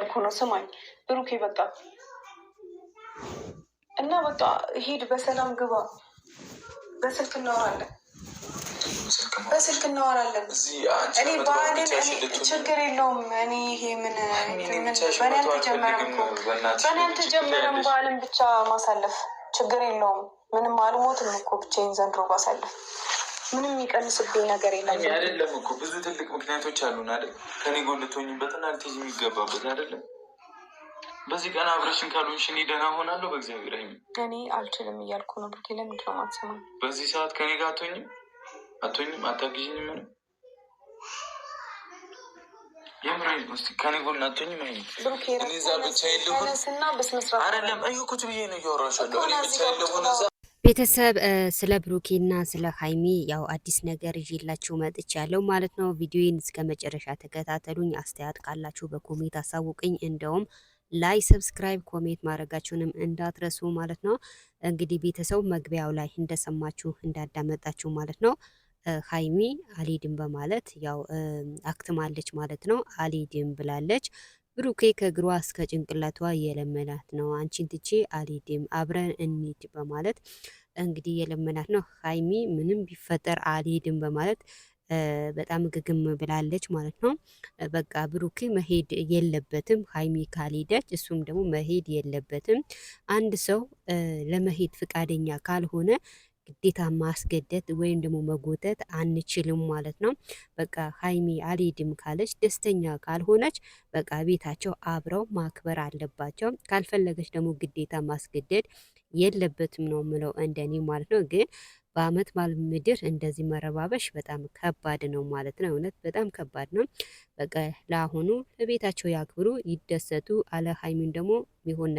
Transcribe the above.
እያልኩ ነው። ስማኝ ብሩኬ በቃ እና በቃ ሂድ፣ በሰላም ግባ። በስልክ እናወራለን። እኔ ባህልን ችግር የለውም። እኔ ይሄ ምን በእኔ አልተጀመረም። ባህልን ብቻ ማሳለፍ ችግር የለውም። ምንም አልሞትም እኮ ብቻዬን ዘንድሮ ባሳለፍ ምንም የሚቀንስብኝ ነገር የለም። አይደለም እኮ ብዙ ትልቅ ምክንያቶች አሉን አይደል? ከኔ ጎን ልትሆኝበትና ልትይዝ የሚገባበት አይደለም። በዚህ ቀን አብረሽን ካልሆንሽ እኔ ደህና ሆናለሁ። በእግዚአብሔር እኔ አልችልም እያልኩ ነው። ብሩኬ ለምንድን ነው የማትሰማኝ? በዚህ ሰዓት ከኔ ጋር አትሆኝም፣ አታግዥኝም። ምንም የምሬን ውስጥ ከኔ ጎን አትሆኝም። ብሩኬ እዛ ብቻ የለሁና በስነስርዓት አይደለም። እኮ ብዬ ነው እያወራሻለሁ። እኔ ብቻ የለሁን እዛ ቤተሰብ ስለ ብሩኬና ስለ ሀይሚ ያው አዲስ ነገር ይዤላችሁ መጥቻለሁ ማለት ነው። ቪዲዮን እስከ መጨረሻ ተከታተሉኝ። አስተያየት ካላችሁ በኮሜንት አሳውቅኝ። እንደውም ላይ ሰብስክራይብ፣ ኮሜንት ማድረጋችሁንም እንዳትረሱ ማለት ነው። እንግዲህ ቤተሰብ መግቢያው ላይ እንደሰማችሁ እንዳዳመጣችሁ ማለት ነው ሀይሚ አልሄድም በማለት ያው አክትማለች ማለት ነው። አልሄድም ብላለች። ብሩኬ ከእግሯ እስከ ጭንቅላቷ የለመናት ነው። አንቺን ትቼ አልሄድም አብረን እንሂድ በማለት እንግዲህ የለመናት ነው። ሀይሚ ምንም ቢፈጠር አልሄድም በማለት በጣም ግግም ብላለች ማለት ነው። በቃ ብሩኬ መሄድ የለበትም ሀይሚ ካልሄደች፣ እሱም ደግሞ መሄድ የለበትም። አንድ ሰው ለመሄድ ፍቃደኛ ካልሆነ ግዴታ ማስገደድ ወይም ደግሞ መጎተት አንችልም ማለት ነው። በቃ ሀይሚ አልሄድም ካለች ደስተኛ ካልሆነች በቃ ቤታቸው አብረው ማክበር አለባቸው። ካልፈለገች ደግሞ ግዴታ ማስገደድ የለበትም ነው ምለው እንደኔ ማለት ነው። ግን በአመት ባል ምድር እንደዚህ መረባበሽ በጣም ከባድ ነው ማለት ነው። እውነት በጣም ከባድ ነው። በቃ ለአሁኑ ለቤታቸው ያክብሩ፣ ይደሰቱ። አለ ሀይሚን ደግሞ ይሆን